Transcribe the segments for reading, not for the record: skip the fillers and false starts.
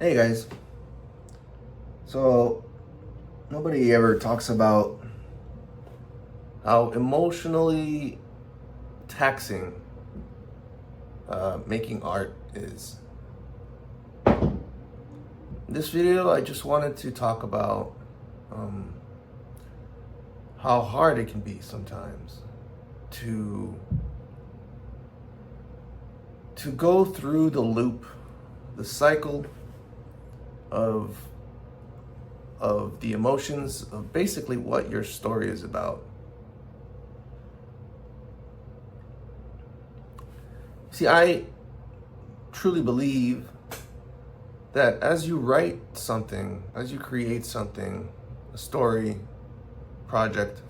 Hey guys, so nobody ever talks about how emotionally taxing making art is. In this video, I just wanted to talk about um, how hard it can be sometimes to go through the loop, the cycle of the emotions of basically what your story is about. See, I truly believe that as you write something, as you create something, a story, project,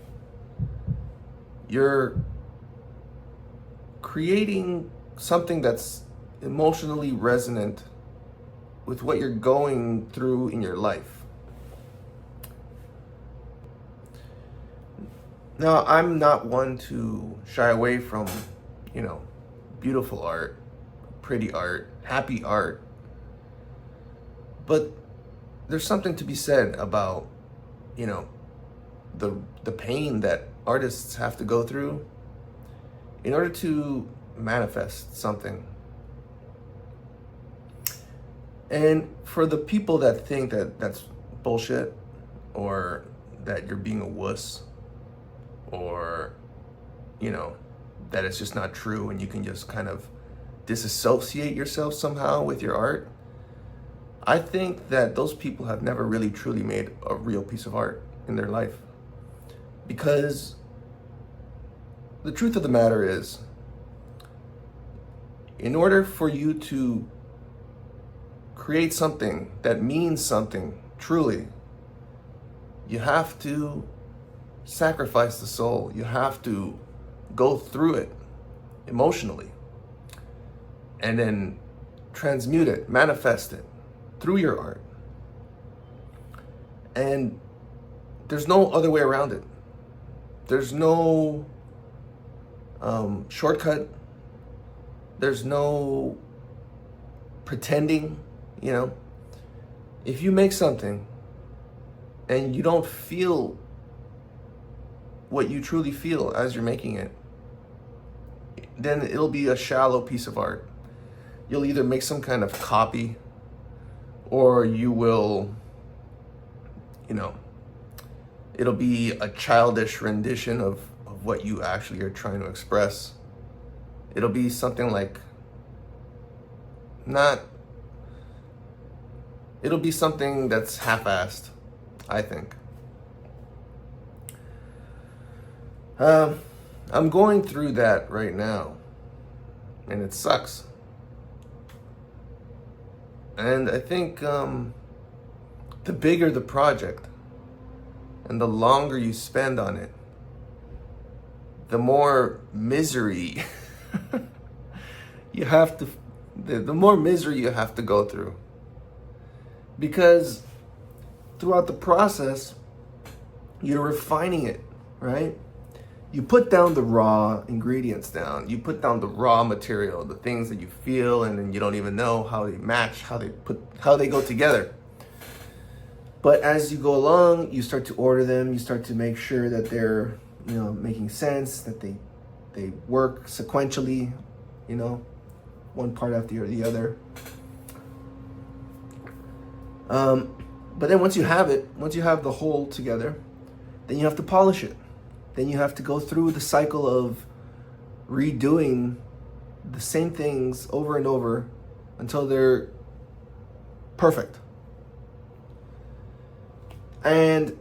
you're creating something that's emotionally resonant with what you're going through in your life. Now, I'm not one to shy away from, beautiful art, pretty art, happy art. But there's something to be said about, the pain that artists have to go through in order to manifest something. And for the people that think that that's bullshit, or that you're being a wuss, or, that it's just not true and you can just kind of disassociate yourself somehow with your art, I think that those people have never really truly made a real piece of art in their life. Because the truth of the matter is, in order for you to create something that means something truly, you have to sacrifice the soul. You have to go through it emotionally and then transmute it, manifest it through your art. And there's no other way around it. There's no shortcut. There's no pretending, If you make something and you don't feel what you truly feel as you're making it, then it'll be a shallow piece of art. You'll either make some kind of copy, or you will, it'll be a childish rendition of what you actually are trying to express. It'll be something like it'll be something that's half-assed, I think. I'm going through that right now, and it sucks. And I think the bigger the project and the longer you spend on it, the more misery the more misery you have to go through. Because throughout the process, you're refining it, right? You put down the raw ingredients down. You put down the raw material, the things that you feel, and then you don't even know how they match, how they go together. But as you go along, you start to order them. You start to make sure that they're, making sense, that they work sequentially, one part after the other. But then once you have the whole together, then you have to polish it. Then you have to go through the cycle of redoing the same things over and over until they're perfect. And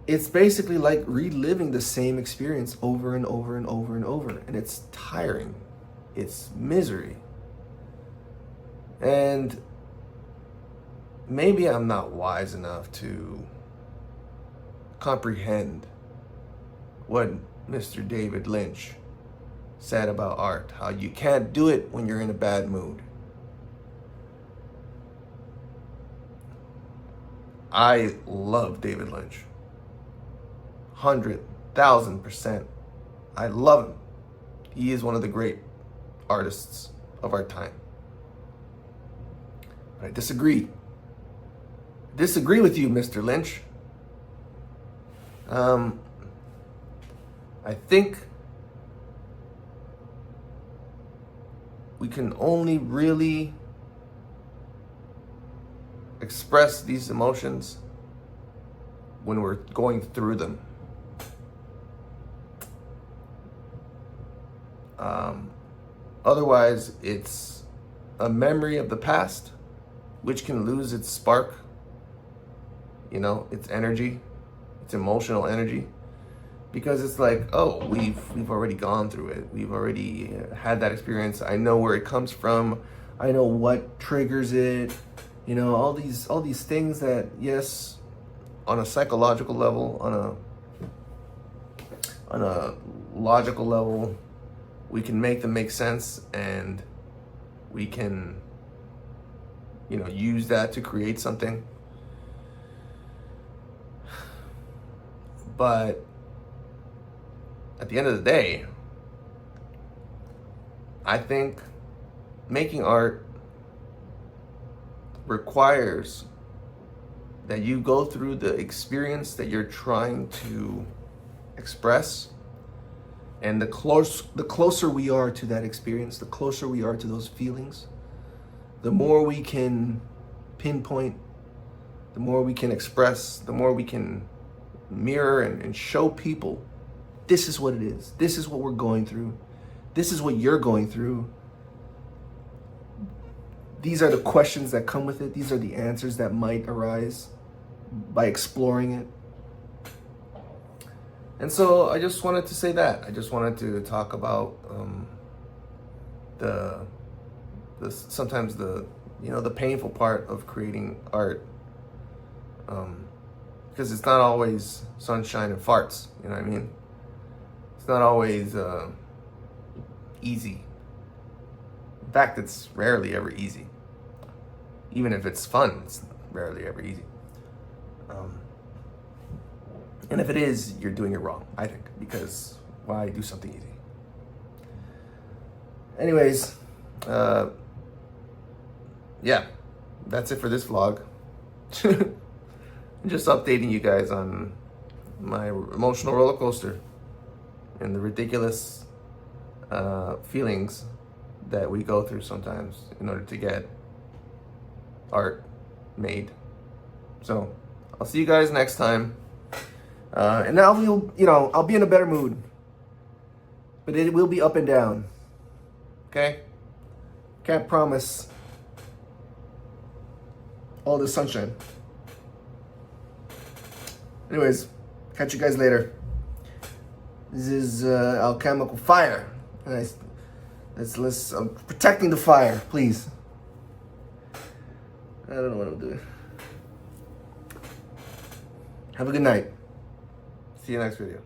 it's basically like reliving the same experience over and over and over and over. And it's tiring. It's misery. And maybe I'm not wise enough to comprehend what Mr. David Lynch said about art, how you can't do it when you're in a bad mood. I love David Lynch. 100,000%. I love him. He is one of the great artists of our time. But I disagree Disagree with you, Mr. Lynch. I think we can only really express these emotions when we're going through them. Otherwise, it's a memory of the past, which can lose its spark, its energy, its emotional energy, because it's like, oh, we've already gone through it. We've already had that experience. I know where it comes from. I know what triggers it. All these things that, yes, on a psychological level, on a logical level, we can make them make sense, and we can, use that to create something. But at the end of the day, I think making art requires that you go through the experience that you're trying to express. And the closer we are to that experience, the closer we are to those feelings, the more we can pinpoint, the more we can express, the more we can mirror and show people, this is what it is. This is what we're going through. This is what you're going through. These are the questions that come with it. These are the answers that might arise by exploring it. And so I just wanted to say that. I just wanted to talk about sometimes the painful part of creating art, because it's not always sunshine and farts. You know what I mean? It's not always easy. In fact, it's rarely ever easy. Even if it's fun, it's rarely ever easy. And if it is, you're doing it wrong, I think, because why do something easy? Anyways, yeah, that's it for this vlog. Just updating you guys on my emotional roller coaster and the ridiculous feelings that we go through sometimes in order to get art made. So I'll see you guys next time. And now I'll be in a better mood, but it will be up and down. Okay? Can't promise all the sunshine. Anyways, catch you guys later. This is Alchemical Fire. Let's protecting the fire, please. I don't know what I'm doing. Have a good night. See you next video.